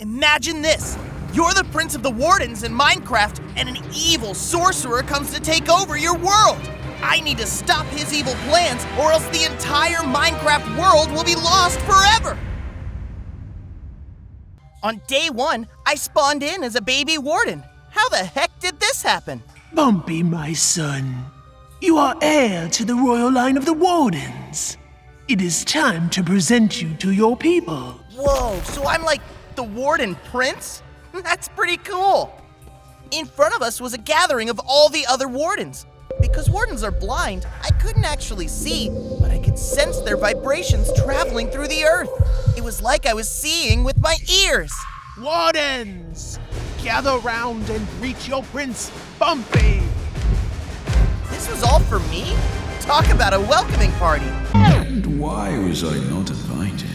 Imagine this. You're the prince of the Wardens in Minecraft, and an evil sorcerer comes to take over your world. I need to stop his evil plans, or else the entire Minecraft world will be lost forever. On day 1, I spawned in as a baby Warden. How the heck did this happen? Bumpy, my son, you are heir to the royal line of the Wardens. It is time to present you to your people. Whoa, so I'm like the Warden Prince? That's pretty cool. In front of us was a gathering of all the other Wardens. Because Wardens are blind, I couldn't actually see, but I could sense their vibrations traveling through the earth. It was like I was seeing with my ears. Wardens, gather round and greet your prince, Bumpy. This was all for me? Talk about a welcoming party. And why was I not invited?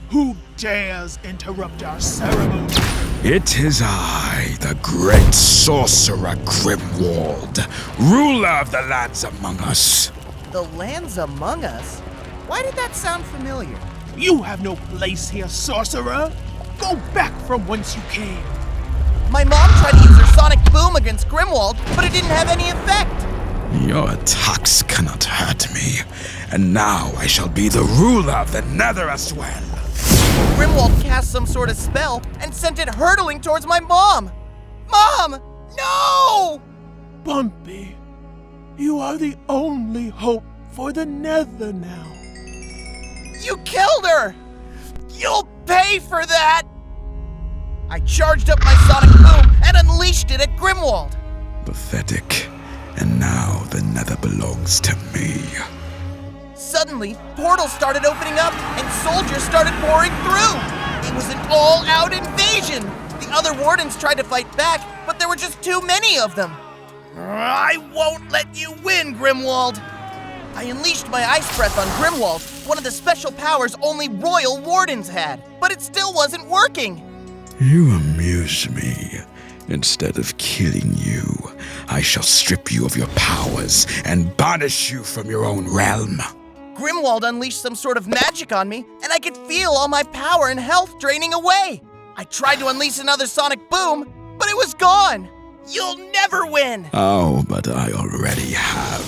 Who dares interrupt our ceremony? It is I, the great sorcerer Grimwald, ruler of the lands among us. The lands among us? Why did that sound familiar? You have no place here, sorcerer. Go back from whence you came. My mom tried to use her sonic boom against Grimwald, but it didn't have any effect. Your attacks cannot hurt me, and now I shall be the ruler of the nether as well. Grimwald cast some sort of spell and sent it hurtling towards my mom. Mom! No! Bumpy, you are the only hope for the nether now. You killed her! You'll pay for that! I charged up my sonic boom and unleashed it at Grimwald. Pathetic. And now the nether belongs to me. Suddenly, portals started opening up and soldiers started pouring through. It was an all-out invasion. The other Wardens tried to fight back, but there were just too many of them. I won't let you win, Grimwald. I unleashed my ice breath on Grimwald, one of the special powers only royal Wardens had, but it still wasn't working. You amuse me. Instead of killing you, I shall strip you of your powers and banish you from your own realm. Grimwald unleashed some sort of magic on me, and I could feel all my power and health draining away. I tried to unleash another sonic boom, but it was gone. You'll never win. Oh, but I already have.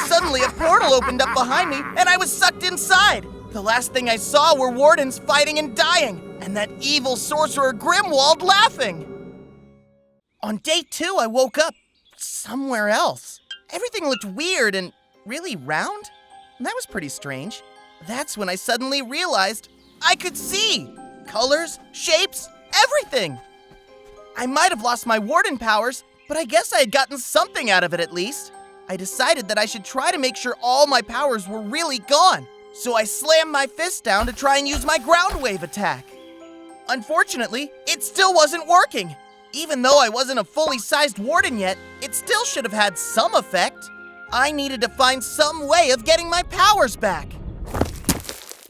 Suddenly, a portal opened up behind me, and I was sucked inside. The last thing I saw were Wardens fighting and dying, and that evil sorcerer Grimwald laughing. On day 2, I woke up somewhere else. Everything looked weird and really round, and that was pretty strange. That's when I suddenly realized I could see colors, shapes, everything. I might have lost my Warden powers, but I guess I had gotten something out of it at least. I decided that I should try to make sure all my powers were really gone, so I slammed my fist down to try and use my ground wave attack. Unfortunately, it still wasn't working. Even though I wasn't a fully sized Warden yet, it still should have had some effect. I needed to find some way of getting my powers back.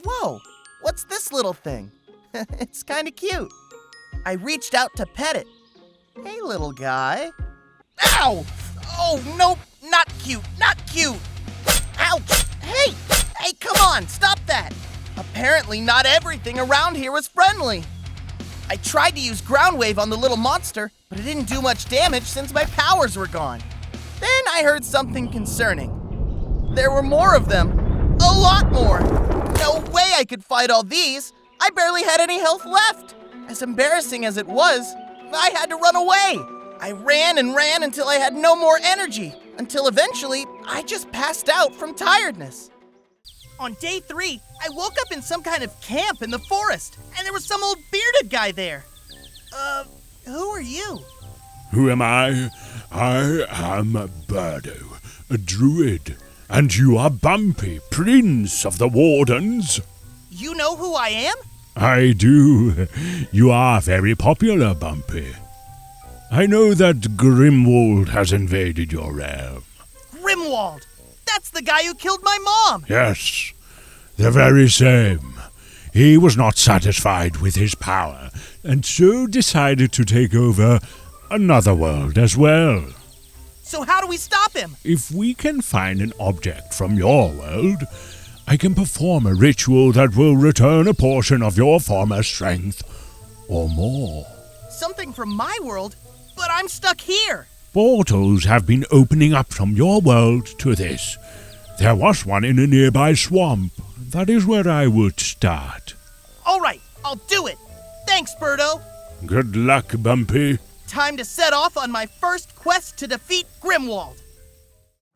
Whoa, what's this little thing? It's kind of cute. I reached out to pet it. Hey, little guy. Ow! Oh, nope, not cute, not cute. Ouch! Hey, come on, stop that. Apparently not everything around here was friendly. I tried to use ground wave on the little monster, but it didn't do much damage since my powers were gone. Then I heard something concerning. There were more of them. A lot more. No way I could fight all these. I barely had any health left. As embarrassing as it was, I had to run away. I ran and ran until I had no more energy, until eventually I just passed out from tiredness. On day 3, I woke up in some kind of camp in the forest, and there was some old bearded guy there. Who are you? Who am I? I am Birdo, a druid, and you are Bumpy, Prince of the Wardens. You know who I am? I do. You are very popular, Bumpy. I know that Grimwald has invaded your realm. Grimwald! That's the guy who killed my mom! Yes, the very same. He was not satisfied with his power, and so decided to take over another world as well. So how do we stop him? If we can find an object from your world, I can perform a ritual that will return a portion of your former strength, or more. Something from my world, but I'm stuck here. Portals have been opening up from your world to this. There was one in a nearby swamp. That is where I would start. All right, I'll do it. Thanks, Birdo. Good luck, Bumpy. Time to set off on my first quest to defeat Grimwald.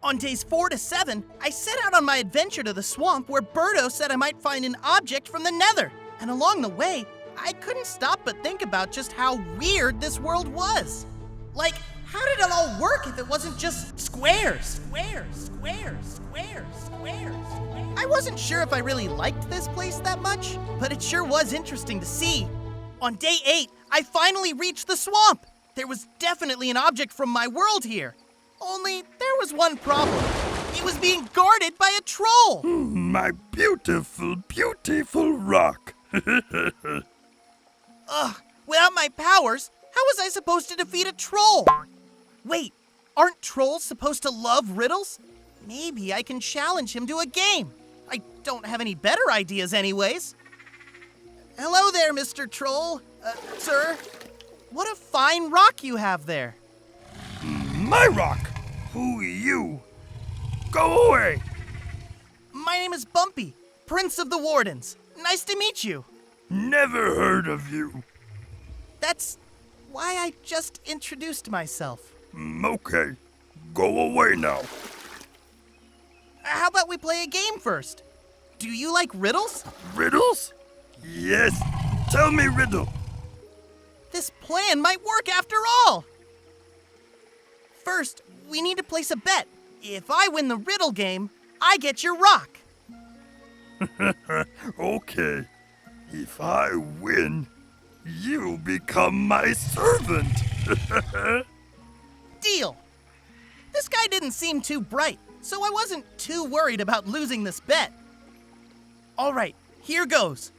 On days 4 to 7, I set out on my adventure to the swamp where Birdo said I might find an object from the nether. And along the way, I couldn't stop but think about just how weird this world was. Like, how did it all work if it wasn't just squares? Squares. I wasn't sure if I really liked this place that much, but it sure was interesting to see. On day 8, I finally reached the swamp. There was definitely an object from my world here. Only, there was one problem. It was being guarded by a troll. My beautiful, beautiful rock. Ugh, without my powers, how was I supposed to defeat a troll? Wait, aren't trolls supposed to love riddles? Maybe I can challenge him to a game. I don't have any better ideas anyways. Hello there, Mr. Troll. Sir, what a fine rock you have there. My rock? Who are you? Go away! My name is Bumpy, Prince of the Wardens. Nice to meet you. Never heard of you. That's why I just introduced myself. Okay, go away now. How about we play a game first? Do you like riddles? Riddles? Yes, tell me riddle. This plan might work after all. First, we need to place a bet. If I win the riddle game, I get your rock. Okay, if I win, you become my servant. Deal. This guy didn't seem too bright, so I wasn't too worried about losing this bet. All right, here goes.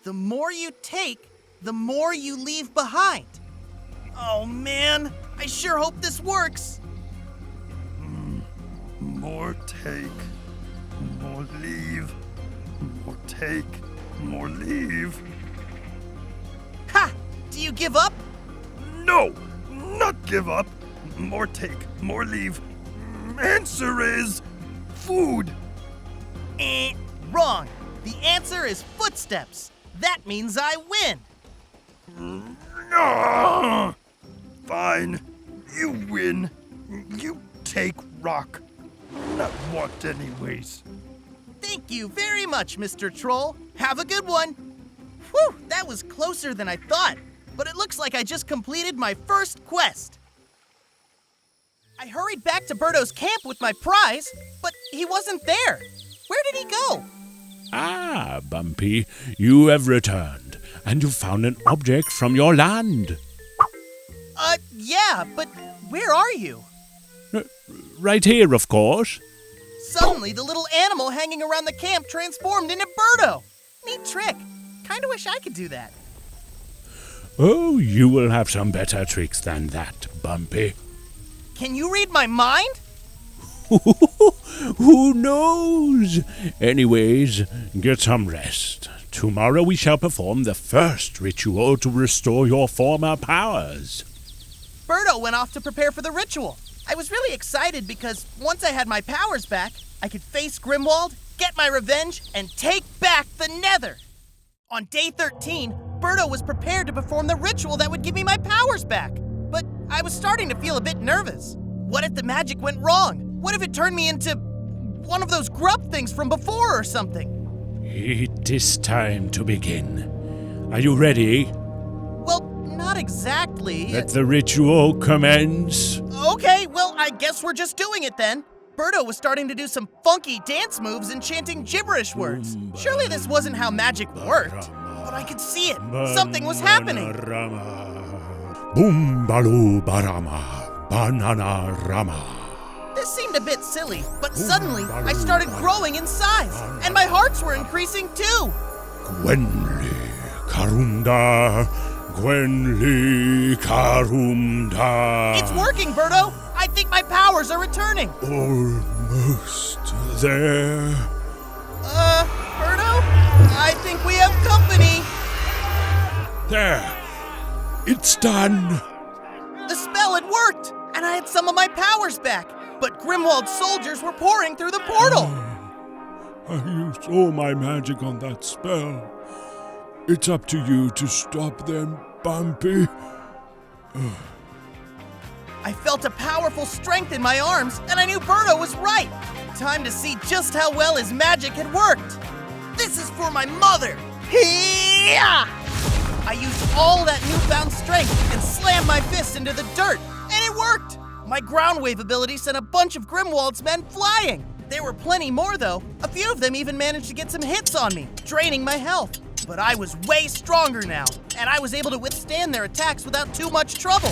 The more you take, the more you leave behind. Oh man, I sure hope this works. More take, more leave. More take, more leave. Ha! Do you give up? No, not give up. More take, more leave. Answer is food. Wrong. The answer is footsteps. That means I win. No. Fine, you win. You take rock. Not want anyways. Thank you very much, Mr. Troll. Have a good one. Whew, that was closer than I thought, but it looks like I just completed my first quest. I hurried back to Birdo's camp with my prize, but he wasn't there. Where did he go? Ah, Bumpy, you have returned, and you found an object from your land. Yeah, but where are you? Right here, of course. Suddenly, the little animal hanging around the camp transformed into Birdo. Neat trick. Kinda wish I could do that. Oh, you will have some better tricks than that, Bumpy. Can you read my mind? Who knows? Anyways, get some rest. Tomorrow we shall perform the first ritual to restore your former powers. Birdo went off to prepare for the ritual. I was really excited because once I had my powers back, I could face Grimwald, get my revenge, and take back the nether. On day 13, Birdo was prepared to perform the ritual that would give me my powers back. But I was starting to feel a bit nervous. What if the magic went wrong? What if it turned me into one of those grub things from before or something? It is time to begin. Are you ready? Well, not exactly. Let the ritual commence. Okay, well, I guess we're just doing it then. Birdo was starting to do some funky dance moves and chanting gibberish words. Surely this wasn't how magic worked. But I could see it. Something was happening. Boom balu barama, banana rama. This seemed a bit silly, but suddenly I started growing in size, and my hearts were increasing too. Gwenli karunda, Gwenli karunda. It's working, Birdo. I think my powers are returning. Almost there. I think we have company. There. It's done. The spell had worked, and I had some of my powers back. But Grimwald's soldiers were pouring through the portal. I used all my magic on that spell. It's up to you to stop them, Bumpy. I felt a powerful strength in my arms, and I knew Birdo was right. Time to see just how well his magic had worked. This is for my mother. Hee-yah! I used all that newfound strength and slammed my fist into the dirt, and it worked. My ground wave ability sent a bunch of Grimwald's men flying. There were plenty more, though. A few of them even managed to get some hits on me, draining my health. But I was way stronger now, and I was able to withstand their attacks without too much trouble.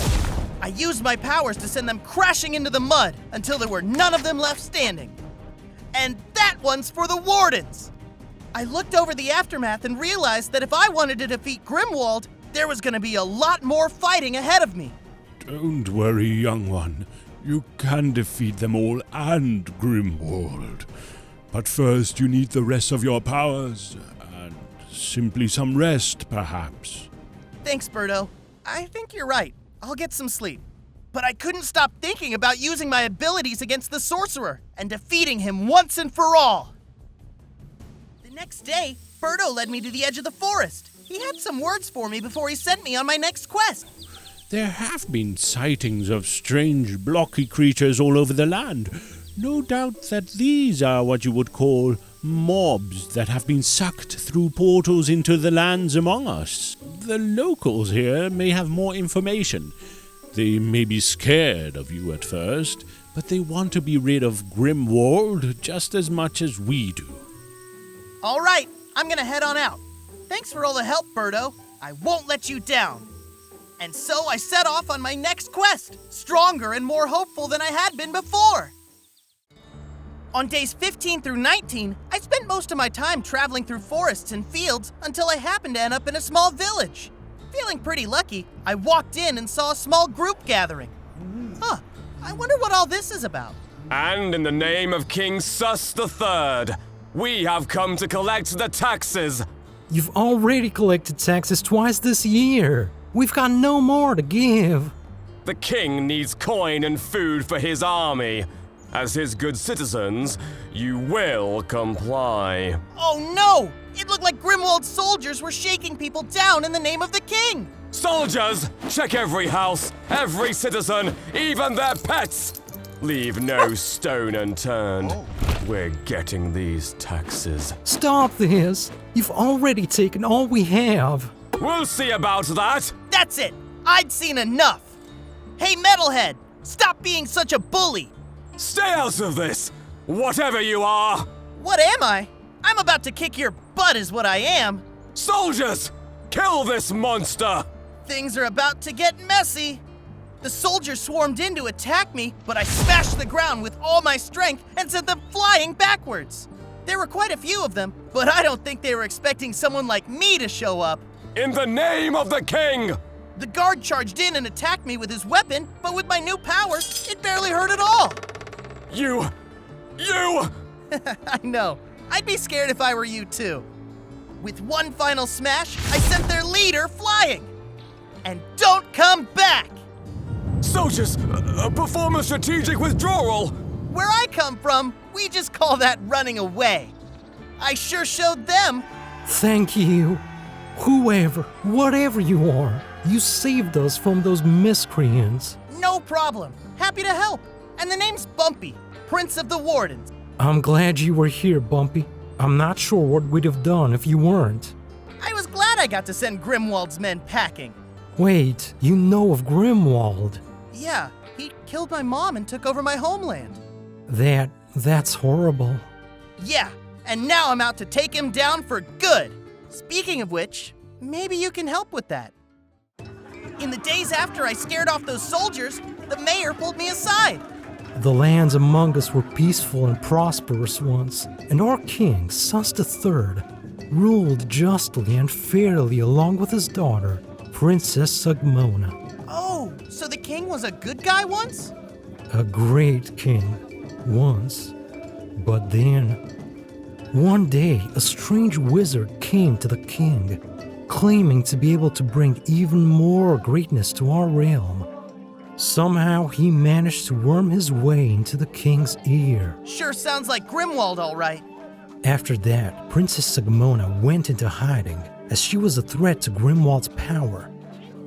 I used my powers to send them crashing into the mud until there were none of them left standing. And that one's for the Wardens! I looked over the aftermath and realized that if I wanted to defeat Grimwald, there was going to be a lot more fighting ahead of me. Don't worry, young one. You can defeat them all and Grimwald. But first you need the rest of your powers, and simply some rest, perhaps. Thanks, Birdo. I think you're right. I'll get some sleep. But I couldn't stop thinking about using my abilities against the sorcerer and defeating him once and for all. The next day, Birdo led me to the edge of the forest. He had some words for me before he sent me on my next quest. There have been sightings of strange blocky creatures all over the land. No doubt that these are what you would call mobs that have been sucked through portals into the lands among us. The locals here may have more information. They may be scared of you at first, but they want to be rid of Grimwald just as much as we do. All right, I'm gonna head on out. Thanks for all the help, Birdo. I won't let you down. And so I set off on my next quest, stronger and more hopeful than I had been before. On days 15 through 19, I spent most of my time traveling through forests and fields until I happened to end up in a small village. Feeling pretty lucky, I walked in and saw a small group gathering. I wonder what all this is about. And in the name of King Sus III, we have come to collect the taxes. You've already collected taxes twice this year. We've got no more to give. The king needs coin and food for his army. As his good citizens, you will comply. Oh no! It looked like Grimwald's soldiers were shaking people down in the name of the king! Soldiers, check every house, every citizen, even their pets! Leave no stone unturned. We're getting these taxes. Stop this! You've already taken all we have. We'll see about that! That's it! I'd seen enough! Hey, Metalhead! Stop being such a bully! Stay out of this, whatever you are! What am I? I'm about to kick your butt is what I am! Soldiers, kill this monster! Things are about to get messy! The soldiers swarmed in to attack me, but I smashed the ground with all my strength and sent them flying backwards! There were quite a few of them, but I don't think they were expecting someone like me to show up. In the name of the king! The guard charged in and attacked me with his weapon, but with my new powers, it barely hurt at all. You! I know. I'd be scared if I were you too. With one final smash, I sent their leader flying. And don't come back! Soldiers, perform a strategic withdrawal! Where I come from, we just call that running away. I sure showed them. Thank you. Whoever, whatever you are, you saved us from those miscreants. No problem. Happy to help. And the name's Bumpy, Prince of the Wardens. I'm glad you were here, Bumpy. I'm not sure what we'd have done if you weren't. I was glad I got to send Grimwald's men packing. Wait, you know of Grimwald? Yeah, he killed my mom and took over my homeland. That's horrible. Yeah, and now I'm out to take him down for good. Speaking of which, maybe you can help with that. In the days after I scared off those soldiers, the mayor pulled me aside. The lands among us were peaceful and prosperous once, and our king, Sus III, ruled justly and fairly along with his daughter, Princess Sugmona. Oh, so the king was a good guy once? A great king, once. But then, one day, a strange wizard came to the king, claiming to be able to bring even more greatness to our realm. Somehow he managed to worm his way into the king's ear. Sure sounds like Grimwald, all right. After that, Princess Sigmona went into hiding as she was a threat to Grimwald's power.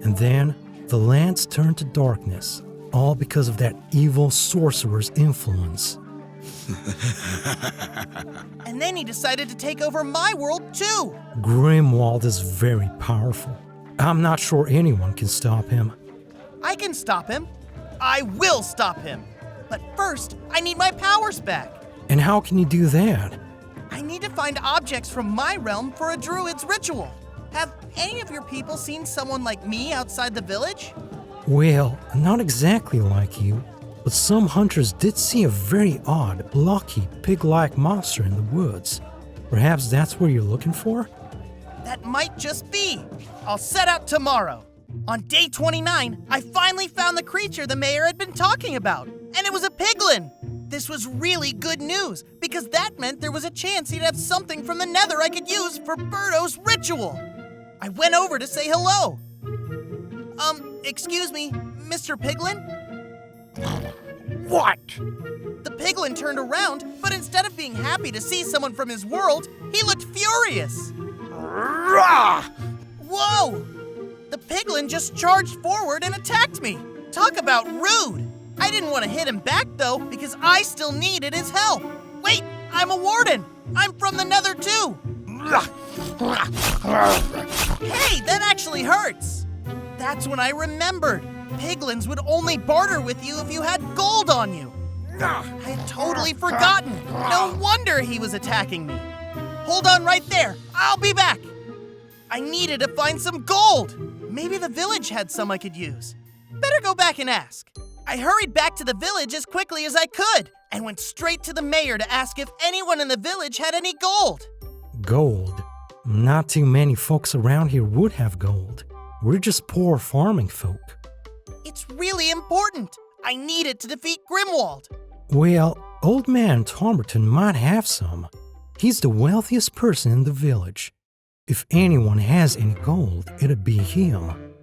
And then the lands turned to darkness, all because of that evil sorcerer's influence. And then he decided to take over my world too. Grimwald is very powerful. I'm not sure anyone can stop him. I can stop him. I will stop him. But first, I need my powers back. And how can you do that? I need to find objects from my realm for a druid's ritual. Have any of your people seen someone like me outside the village? Well, not exactly like you, but some hunters did see a very odd, blocky, pig-like monster in the woods. Perhaps that's what you're looking for? That might just be. I'll set out tomorrow. On day 29, I finally found the creature the mayor had been talking about, and it was a piglin. This was really good news, because that meant there was a chance he'd have something from the nether I could use for Birdo's ritual. I went over to say hello. Excuse me, Mr. Piglin? What? The piglin turned around, but instead of being happy to see someone from his world, he looked furious. Rah! Whoa! The piglin just charged forward and attacked me. Talk about rude. I didn't want to hit him back, though, because I still needed his help. Wait, I'm a warden. I'm from the nether, too. Hey, that actually hurts. That's when I remembered. Piglins would only barter with you if you had gold on you. I had totally forgotten. No wonder he was attacking me. Hold on right there. I'll be back. I needed to find some gold. Maybe the village had some I could use. Better go back and ask. I hurried back to the village as quickly as I could and went straight to the mayor to ask if anyone in the village had any gold. Gold? Not too many folks around here would have gold. We're just poor farming folk. It's really important. I need it to defeat Grimwald. Well, Old Man Tomerton might have some. He's the wealthiest person in the village. If anyone has any gold, it'd be him.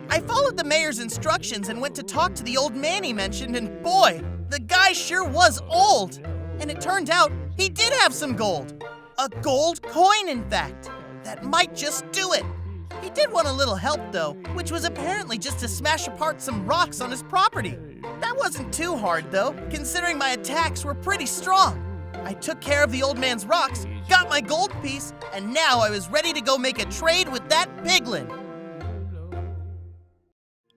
I followed the mayor's instructions and went to talk to the old man he mentioned, and boy, the guy sure was old. And it turned out he did have some gold. A gold coin, in fact. That might just do it. He did want a little help, though, which was apparently just to smash apart some rocks on his property. That wasn't too hard, though, considering my attacks were pretty strong. I took care of the old man's rocks, got my gold piece, and now I was ready to go make a trade with that piglin.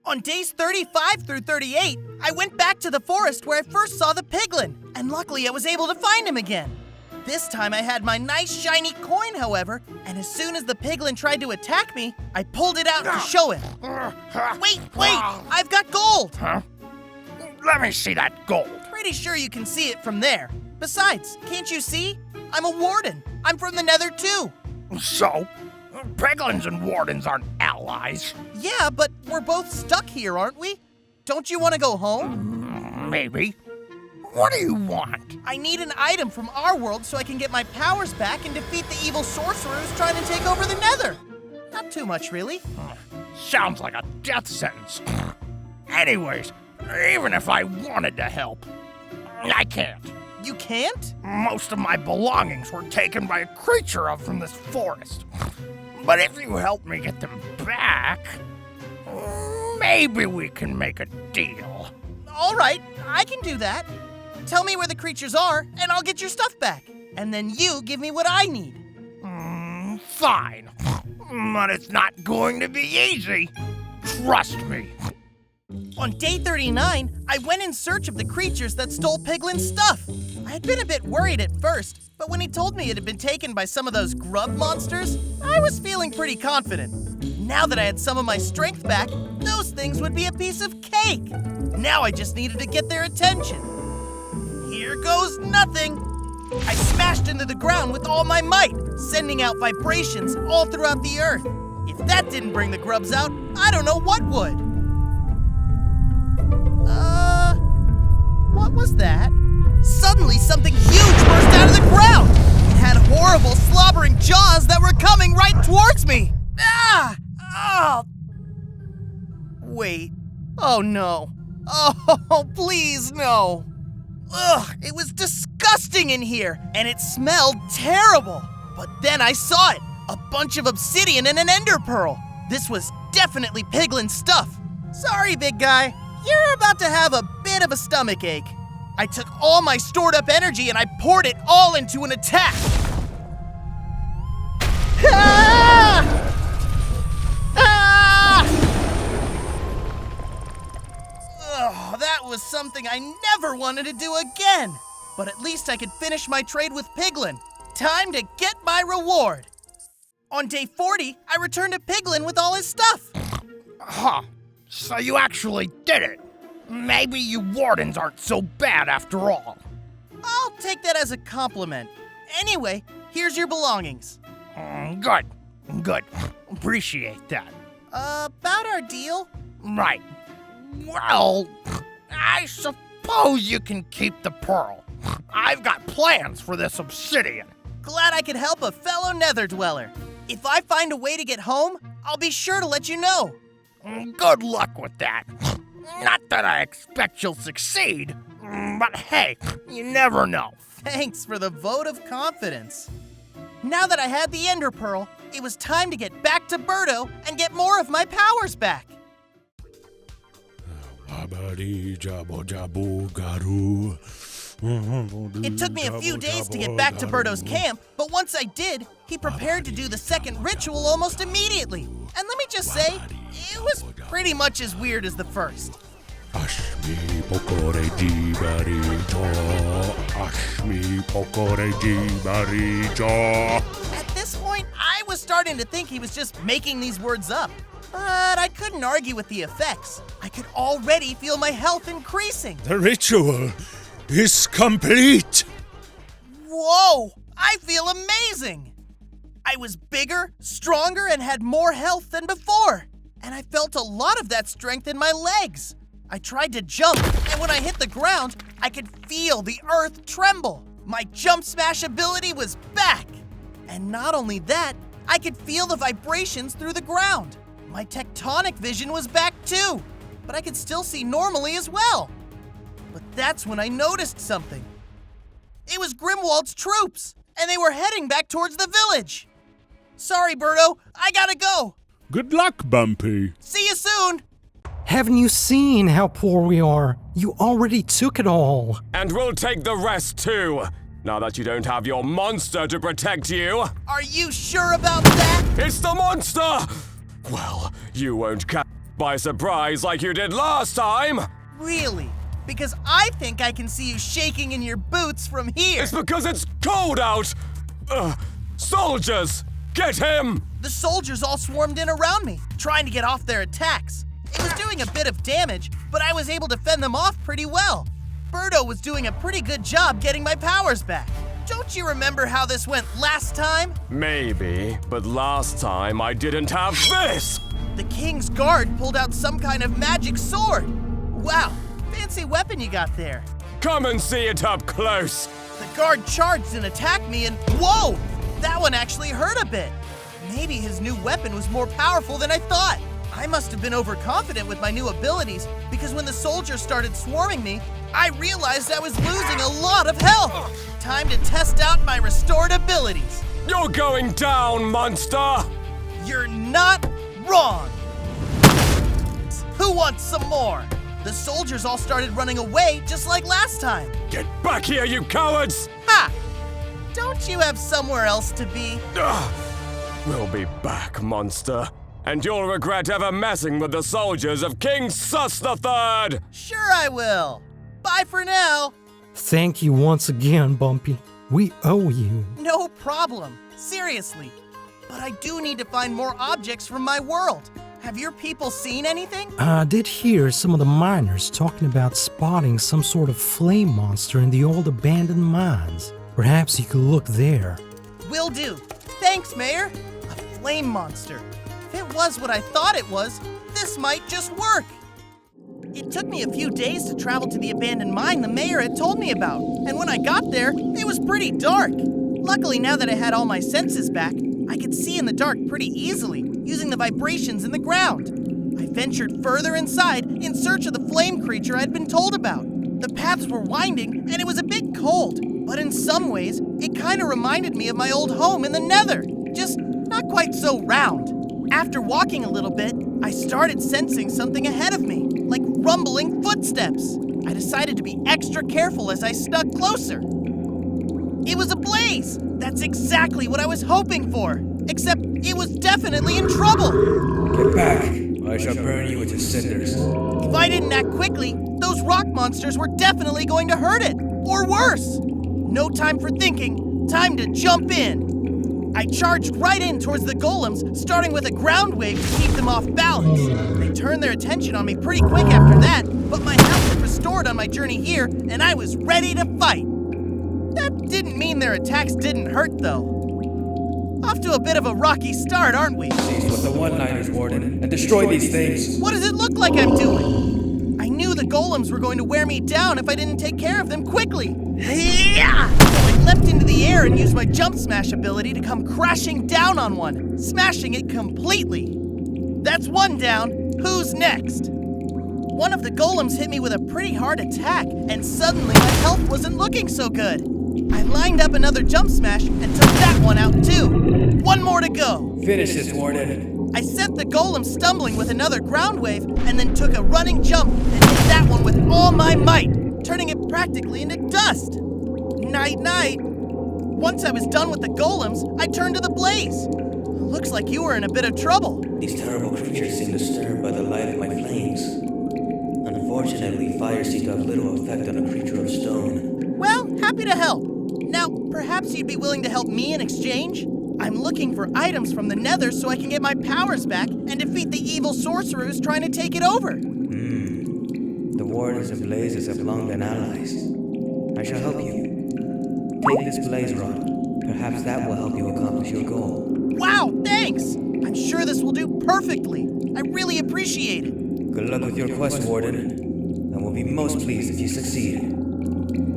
On days 35 through 38, I went back to the forest where I first saw the piglin, and luckily I was able to find him again. This time I had my nice shiny coin, however, and as soon as the piglin tried to attack me, I pulled it out to show him. Wait, I've got gold! Huh? Let me see that gold. Pretty sure you can see it from there. Besides, can't you see? I'm a warden. I'm from the nether too. So? Piglins and wardens aren't allies. Yeah, but we're both stuck here, aren't we? Don't you want to go home? Maybe. What do you want? I need an item from our world so I can get my powers back and defeat the evil sorcerer who's trying to take over the nether. Not too much, really. Sounds like a death sentence. Anyways, even if I wanted to help, I can't. You can't? Most of my belongings were taken by a creature up from this forest. But if you help me get them back, maybe we can make a deal. All right, I can do that. Tell me where the creatures are, and I'll get your stuff back. And then you give me what I need. Fine. But it's not going to be easy. Trust me. On day 39, I went in search of the creatures that stole Piglin's stuff. I had been a bit worried at first, but when he told me it had been taken by some of those grub monsters, I was feeling pretty confident. Now that I had some of my strength back, those things would be a piece of cake. Now I just needed to get their attention. Here goes nothing. I smashed into the ground with all my might, sending out vibrations all throughout the earth. If that didn't bring the grubs out, I don't know what would. What was that? Suddenly, something huge burst out of the ground. It had horrible, slobbering jaws that were coming right towards me. Ah! Oh! Wait. Oh, no. Oh, please, no. Ugh, it was disgusting in here, and it smelled terrible. But then I saw it, a bunch of obsidian and an ender pearl. This was definitely piglin stuff. Sorry, big guy. You're about to have a bit of a stomach ache. I took all my stored up energy and I poured it all into an attack. Ah! Ah! Oh, that was something I never wanted to do again. But at least I could finish my trade with Piglin. Time to get my reward. On day 40, I returned to Piglin with all his stuff. Huh. So you actually did it. Maybe you wardens aren't so bad after all. I'll take that as a compliment. Anyway, here's your belongings. Good. Appreciate that. About our deal? Right. Well, I suppose you can keep the pearl. I've got plans for this obsidian. Glad I could help a fellow nether dweller. If I find a way to get home, I'll be sure to let you know. Good luck with that. Not that I expect you'll succeed, but hey, you never know. Thanks for the vote of confidence. Now that I had the ender pearl, it was time to get back to Birdo and get more of my powers back. It took me a few days to get back to Birdo's camp, but once I did, he prepared to do the second ritual almost immediately. And let me just say, it was pretty much as weird as the first. At this point, I was starting to think he was just making these words up. But I couldn't argue with the effects. I could already feel my health increasing. The ritual is complete. Whoa! I feel amazing! I was bigger, stronger, and had more health than before. And I felt a lot of that strength in my legs. I tried to jump, and when I hit the ground, I could feel the earth tremble. My jump smash ability was back. And not only that, I could feel the vibrations through the ground. My tectonic vision was back too, but I could still see normally as well. But that's when I noticed something. It was Grimwald's troops, and they were heading back towards the village. Sorry, Birdo, I gotta go. Good luck, Bumpy. See you soon. Haven't you seen how poor we are? You already took it all. And we'll take the rest too, now that you don't have your monster to protect you. Are you sure about that? It's the monster! Well, you won't catch by surprise like you did last time. Really? Because I think I can see you shaking in your boots from here. It's because it's cold out. Soldiers, get him! The soldiers all swarmed in around me, trying to get off their attacks. It was doing a bit of damage, but I was able to fend them off pretty well. Birdo was doing a pretty good job getting my powers back. Don't you remember how this went last time? Maybe, but last time I didn't have this! The king's guard pulled out some kind of magic sword. Wow, fancy weapon you got there. Come and see it up close. The guard charged and attacked me and whoa! That one actually hurt a bit. Maybe his new weapon was more powerful than I thought. I must have been overconfident with my new abilities because when the soldiers started swarming me, I realized I was losing a lot of health. Time to test out my restored abilities. You're going down, monster! You're not wrong. Who wants some more? The soldiers all started running away just like last time. Get back here, you cowards! Ha! Don't you have somewhere else to be? We'll be back, monster. And you'll regret ever messing with the soldiers of King Sus III! Sure I will. Bye for now. Thank you once again, Bumpy. We owe you. No problem. Seriously. But I do need to find more objects from my world. Have your people seen anything? I did hear some of the miners talking about spotting some sort of flame monster in the old abandoned mines. Perhaps you could look there. Will do. Thanks, Mayor. A flame monster. If it was what I thought it was, this might just work. It took me a few days to travel to the abandoned mine the mayor had told me about, and when I got there, it was pretty dark. Luckily, now that I had all my senses back, I could see in the dark pretty easily, using the vibrations in the ground. I ventured further inside in search of the flame creature I'd been told about. The paths were winding, and it was a bit cold, but in some ways, it kind of reminded me of my old home in the nether, just not quite so round. After walking a little bit, I started sensing something ahead of me, like rumbling footsteps. I decided to be extra careful as I stuck closer. It was a blaze! That's exactly what I was hoping for, except it was definitely in trouble. Get back, or I shall burn you into cinders. If I didn't act quickly, those rock monsters were definitely going to hurt it, or worse. No time for thinking, time to jump in. I charged right in towards the golems, starting with a ground wave to keep them off balance. They turned their attention on me pretty quick after that, but my health was restored on my journey here, and I was ready to fight. That didn't mean their attacks didn't hurt, though. Off to a bit of a rocky start, aren't we? Cease with the one-liners, Warden, and destroy these things. What does it look like I'm doing? I knew the golems were going to wear me down if I didn't take care of them quickly. Yeah! I leapt into the air and used my jump smash ability to come crashing down on one, smashing it completely. That's one down. Who's next? One of the golems hit me with a pretty hard attack, and suddenly my health wasn't looking so good. I lined up another jump smash and took that one out too. One more to go. Finish this, Warden. I sent the golem stumbling with another ground wave and then took a running jump and hit that one with all my might, turning it practically into dust. Night-night. Once I was done with the golems, I turned to the blaze. Looks like you were in a bit of trouble. These terrible creatures seem disturbed by the light of my flames. Unfortunately, fire seems to have little effect on a creature of stone. Well, happy to help. Now, perhaps you'd be willing to help me in exchange? I'm looking for items from the nether so I can get my powers back and defeat the evil sorcerer who's trying to take it over. The wardens and blazes have long been allies. I shall help you. Take this blaze rod. Perhaps that will help you accomplish your goal. Wow, thanks! I'm sure this will do perfectly. I really appreciate it. Good luck with your quest, Warden, and we'll be most pleased if you succeed.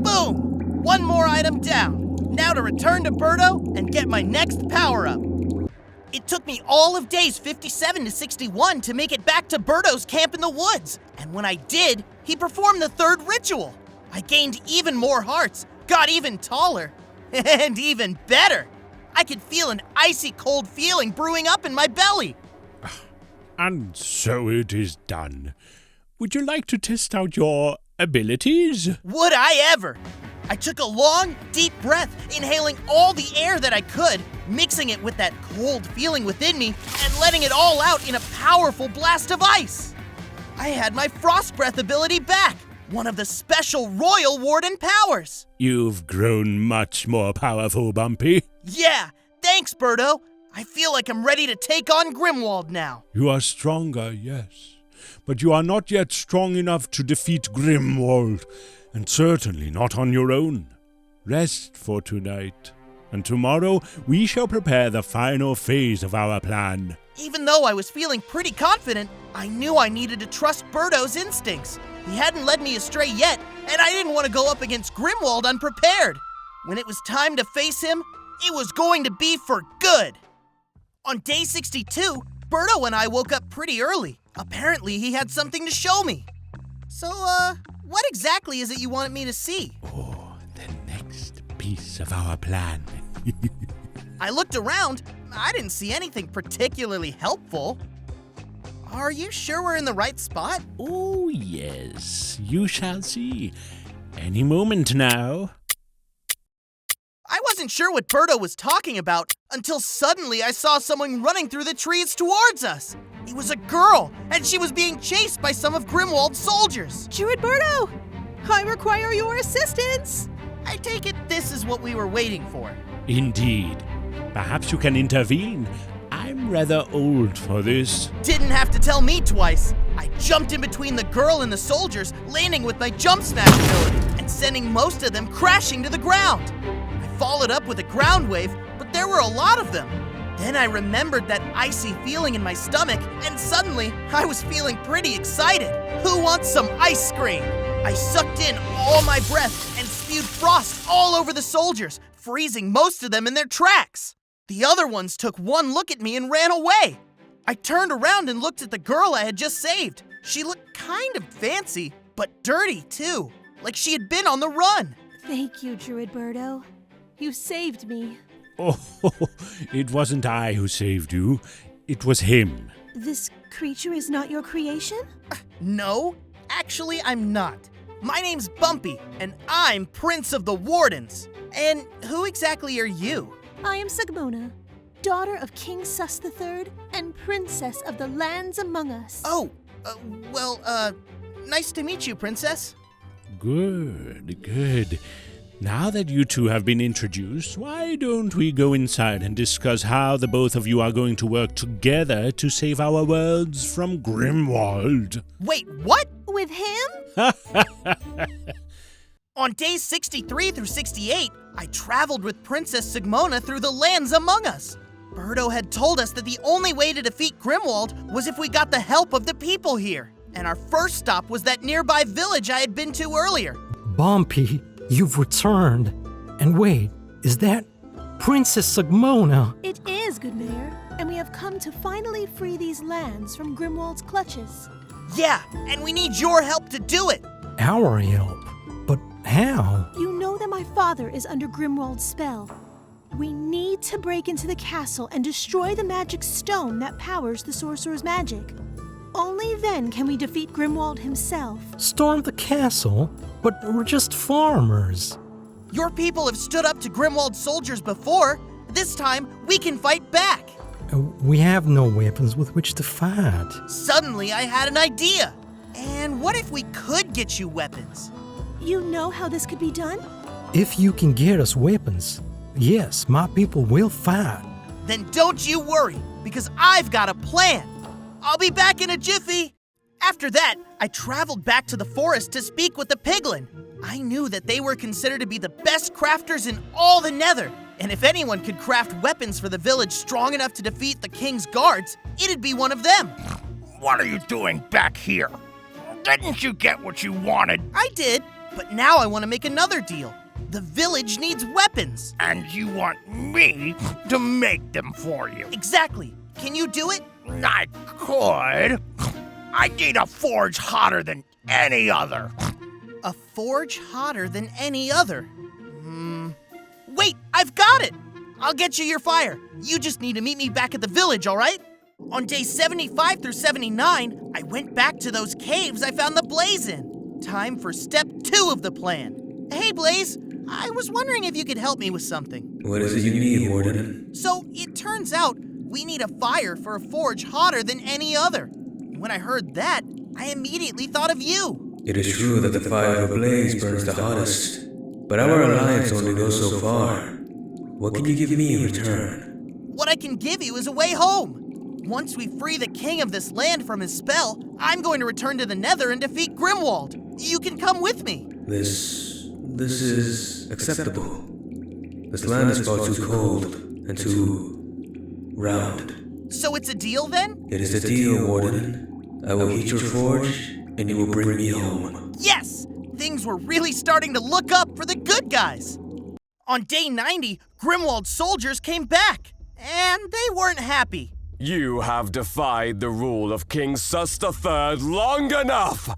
Boom! One more item down. Now to return to Birdo and get my next power-up. It took me all of days 57 to 61 to make it back to Birdo's camp in the woods. And when I did, he performed the third ritual. I gained even more hearts, got even taller, and even better. I could feel an icy cold feeling brewing up in my belly. And so it is done. Would you like to test out your abilities? Would I ever? I took a long, deep breath, inhaling all the air that I could, mixing it with that cold feeling within me, and letting it all out in a powerful blast of ice. I had my frost breath ability back, one of the special Royal Warden powers. You've grown much more powerful, Bumpy. Yeah, thanks, Birdo. I feel like I'm ready to take on Grimwald now. You are stronger, yes. But you are not yet strong enough to defeat Grimwald, and certainly not on your own. Rest for tonight, and tomorrow we shall prepare the final phase of our plan. Even though I was feeling pretty confident, I knew I needed to trust Birdo's instincts. He hadn't led me astray yet, and I didn't want to go up against Grimwald unprepared. When it was time to face him, it was going to be for good. On day 62, Birdo and I woke up pretty early. Apparently, he had something to show me. So, what exactly is it you wanted me to see? Oh, the next piece of our plan. I looked around. I didn't see anything particularly helpful. Are you sure we're in the right spot? Oh, yes. You shall see. Any moment now. I wasn't sure what Birdo was talking about until suddenly I saw someone running through the trees towards us. It was a girl, and she was being chased by some of Grimwald's soldiers. Druid Birdo, I require your assistance. I take it this is what we were waiting for. Indeed. Perhaps you can intervene. I'm rather old for this. Didn't have to tell me twice. I jumped in between the girl and the soldiers, landing with my jump smash ability and sending most of them crashing to the ground. I followed up with a ground wave, but there were a lot of them. Then I remembered that icy feeling in my stomach, and suddenly I was feeling pretty excited. Who wants some ice cream? I sucked in all my breath and spewed frost all over the soldiers, freezing most of them in their tracks. The other ones took one look at me and ran away. I turned around and looked at the girl I had just saved. She looked kind of fancy, but dirty too, like she had been on the run. Thank you, Druid Birdo. You saved me. Oh, it wasn't I who saved you. It was him. This creature is not your creation? No, actually I'm not. My name's Bumpy, and I'm Prince of the Wardens. And who exactly are you? I am Sigmona, daughter of King Sus III and Princess of the Lands Among Us. Oh, nice to meet you, Princess. Good, good. Now that you two have been introduced, why don't we go inside and discuss how the both of you are going to work together to save our worlds from Grimwald? Wait, what? With him? On days 63 through 68, I traveled with Princess Sigmona through the Lands Among Us. Birdo had told us that the only way to defeat Grimwald was if we got the help of the people here. And our first stop was that nearby village I had been to earlier. Bumpy, you've returned. And wait, is that Princess Sigmona? It is, good mayor, and we have come to finally free these lands from Grimwald's clutches. Yeah, and we need your help to do it. Our help? But how? You know that my father is under Grimwald's spell. We need to break into the castle and destroy the magic stone that powers the sorcerer's magic. Only then can we defeat Grimwald himself. Storm the castle? But we're just farmers. Your people have stood up to Grimwald soldiers before. This time, we can fight back. We have no weapons with which to fight. Suddenly, I had an idea. And what if we could get you weapons? You know how this could be done? If you can get us weapons, yes, my people will fight. Then don't you worry, because I've got a plan. I'll be back in a jiffy. After that, I traveled back to the forest to speak with the piglin. I knew that they were considered to be the best crafters in all the nether. And if anyone could craft weapons for the village strong enough to defeat the king's guards, it'd be one of them. What are you doing back here? Didn't you get what you wanted? I did, but now I want to make another deal. The village needs weapons. And you want me to make them for you? Exactly. Can you do it? I could. I need a forge hotter than any other. A forge hotter than any other? Wait, I've got it! I'll get you your fire. You just need to meet me back at the village, all right? On days 75 through 79, I went back to those caves I found the blaze in. Time for step 2 of the plan. Hey, Blaze, I was wondering if you could help me with something. What is it you need, Warden? So, it turns out we need a fire for a forge hotter than any other. When I heard that, I immediately thought of you. It is true that the fire of a blaze burns the hottest, but our alliance only goes so far. What can you give me in return? What I can give you is a way home. Once we free the king of this land from his spell, I'm going to return to the nether and defeat Grimwald. You can come with me. This is acceptable. This land is far too cold and too round. So it's a deal then? It is a deal, Warden. I will heat your forge, and you will bring me home. Yes! Things were really starting to look up for the good guys. On day 90, Grimwald's soldiers came back, and they weren't happy. You have defied the rule of King Sus III long enough!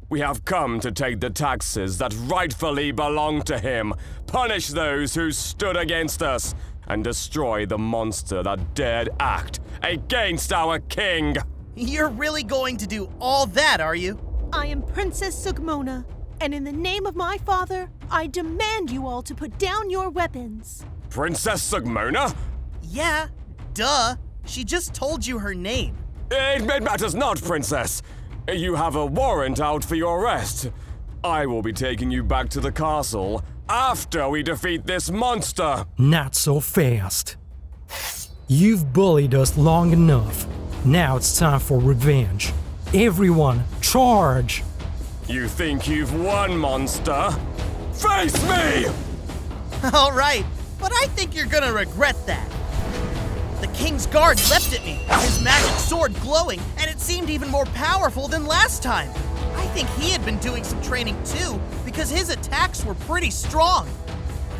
We have come to take the taxes that rightfully belong to him, punish those who stood against us, and destroy the monster that dared act against our king! You're really going to do all that, are you? I am Princess Sigmona, and in the name of my father, I demand you all to put down your weapons. Princess Sigmona? Yeah, duh. She just told you her name. It matters not, Princess. You have a warrant out for your arrest. I will be taking you back to the castle after we defeat this monster. Not so fast. You've bullied us long enough. Now it's time for revenge. Everyone, charge! You think you've won, monster? Face me! All right, but I think you're gonna regret that. The king's guard leapt at me, his magic sword glowing, and it seemed even more powerful than last time. I think he had been doing some training too, because his attacks were pretty strong.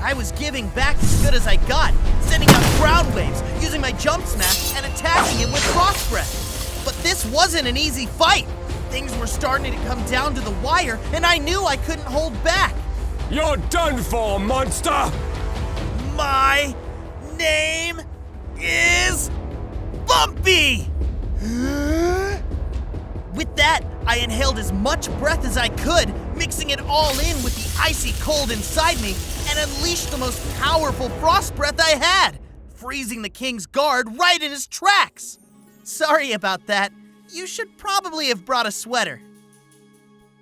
I was giving back as good as I got, sending out ground waves, using my jump smash, and attacking it with frost breath. But this wasn't an easy fight. Things were starting to come down to the wire, and I knew I couldn't hold back. You're done for, monster! My name is Bumpy! With that, I inhaled as much breath as I could, mixing it all in with the icy cold inside me, and unleashed the most powerful frost breath I had, freezing the king's guard right in his tracks. Sorry about that. You should probably have brought a sweater.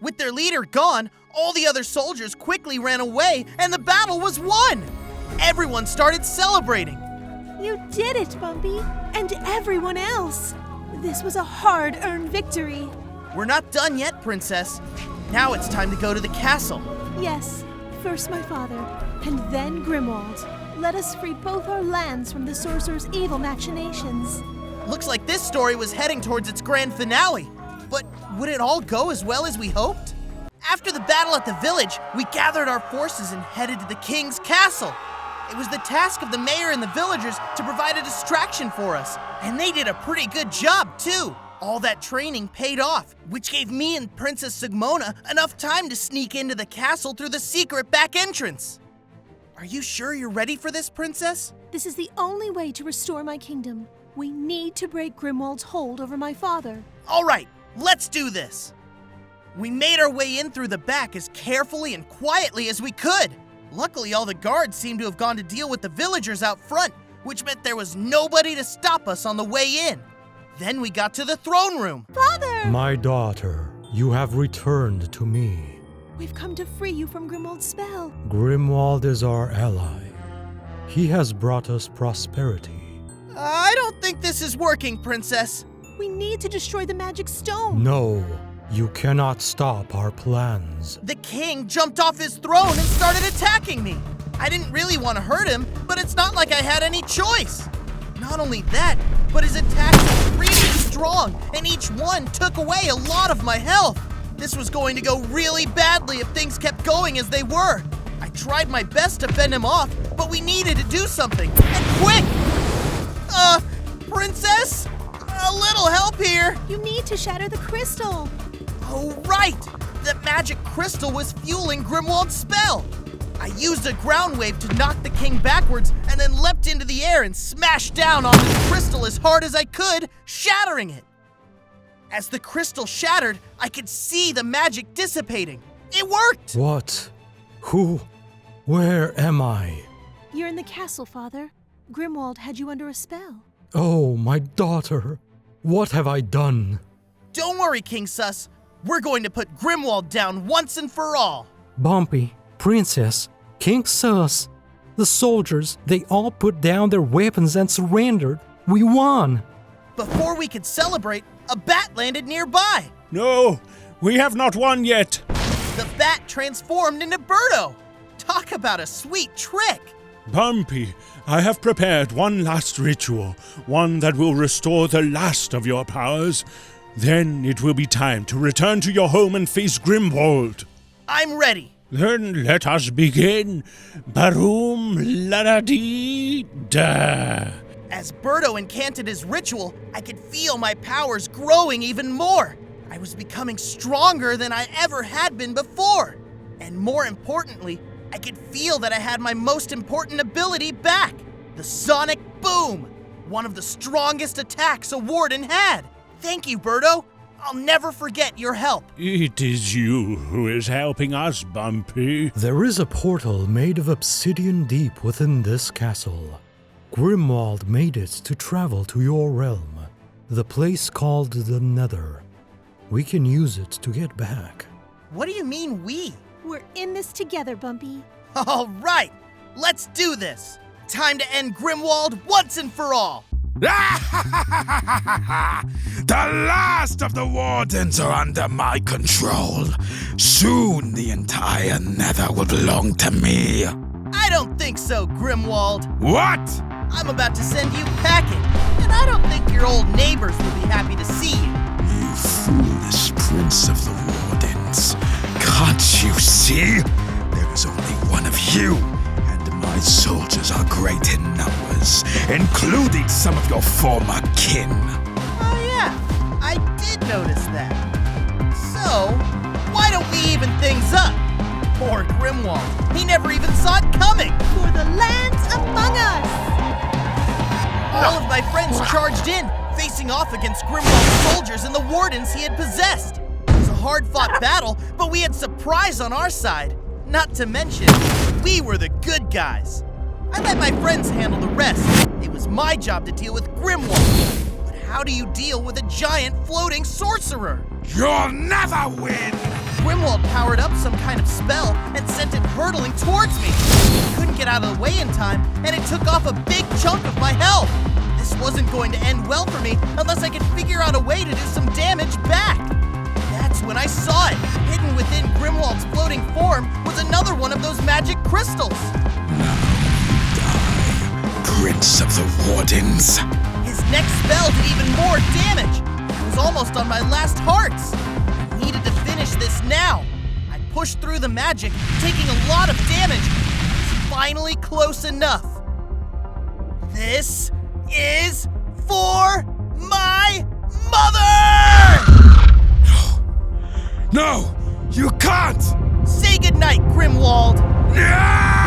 With their leader gone, all the other soldiers quickly ran away, and the battle was won! Everyone started celebrating. You did it, Bumpy, and everyone else. This was a hard-earned victory. We're not done yet, Princess. Now it's time to go to the castle. Yes, first my father, and then Grimwald. Let us free both our lands from the sorcerer's evil machinations. Looks like this story was heading towards its grand finale. But would it all go as well as we hoped? After the battle at the village, we gathered our forces and headed to the king's castle. It was the task of the mayor and the villagers to provide a distraction for us, and they did a pretty good job, too. All that training paid off, which gave me and Princess Sigmona enough time to sneak into the castle through the secret back entrance. Are you sure you're ready for this, Princess? This is the only way to restore my kingdom. We need to break Grimwald's hold over my father. All right, let's do this. We made our way in through the back as carefully and quietly as we could. Luckily, all the guards seemed to have gone to deal with the villagers out front, which meant there was nobody to stop us on the way in. Then we got to the throne room. Father! My daughter, you have returned to me. We've come to free you from Grimwald's spell. Grimwald is our ally. He has brought us prosperity. I don't think this is working, Princess. We need to destroy the magic stone. No, you cannot stop our plans. The king jumped off his throne and started attacking me. I didn't really want to hurt him, but it's not like I had any choice. Not only that, but his attacks were really strong, and each one took away a lot of my health. This was going to go really badly if things kept going as they were. I tried my best to fend him off, but we needed to do something, and quick! Princess? A little help here. You need to shatter the crystal. Oh, right! That magic crystal was fueling Grimwald's spell. I used a ground wave to knock the king backwards and then leapt into the air and smashed down on the crystal as hard as I could, shattering it. As the crystal shattered, I could see the magic dissipating. It worked! What? Who? Where am I? You're in the castle, Father. Grimwald had you under a spell. Oh, my daughter. What have I done? Don't worry, King Sus. We're going to put Grimwald down once and for all. Bumpy, Princess, King Sus, the soldiers, they all put down their weapons and surrendered. We won. Before we could celebrate, a bat landed nearby. No, we have not won yet. The bat transformed into Birdo. Talk about a sweet trick. Bumpy, I have prepared one last ritual, one that will restore the last of your powers. Then it will be time to return to your home and face Grimwald. I'm ready. Then let us begin. Baroom la-da-dee-da. As Birdo incanted his ritual, I could feel my powers growing even more. I was becoming stronger than I ever had been before. And more importantly, I could feel that I had my most important ability back, the Sonic Boom, one of the strongest attacks a Warden had. Thank you, Birdo. I'll never forget your help. It is you who is helping us, Bumpy. There is a portal made of obsidian deep within this castle. Grimwald made it to travel to your realm, the place called the Nether. We can use it to get back. What do you mean, we? We're in this together, Bumpy. All right, let's do this. Time to end Grimwald once and for all. The last of the Wardens are under my control. Soon the entire Nether will belong to me. I don't think so, Grimwald. What? I'm about to send you packing, and I don't think your old neighbors will be happy to see you. You foolish prince of the Wardens. Can't you see? There is only one of you, and My soldiers are great in numbers, including some of your former kin. Oh yeah, I did notice that. So, why don't we even things up? Poor Grimwald, he never even saw it coming. For the lands among us! All of my friends charged in, facing off against Grimwald's soldiers and the wardens he had possessed. It was a hard-fought battle, but we had surprise on our side. Not to mention, we were the good guys. I let my friends handle the rest. It was my job to deal with Grimwald. But how do you deal with a giant floating sorcerer? You'll never win! Grimwald powered up some kind of spell and sent it hurtling towards me. I couldn't get out of the way in time, and it took off a big chunk of my health. This wasn't going to end well for me unless I could figure out a way to do some damage back. That's when I saw it. Hidden within Grimwald's floating form was another one of those magic crystals. Now you die, Prince of the Wardens. His next spell did even more damage. It was almost on my last hearts. I needed to finish this now. I pushed through the magic, taking a lot of damage. It was finally close enough. This is for my mother! No, you can't! Say goodnight, Grimwald! No!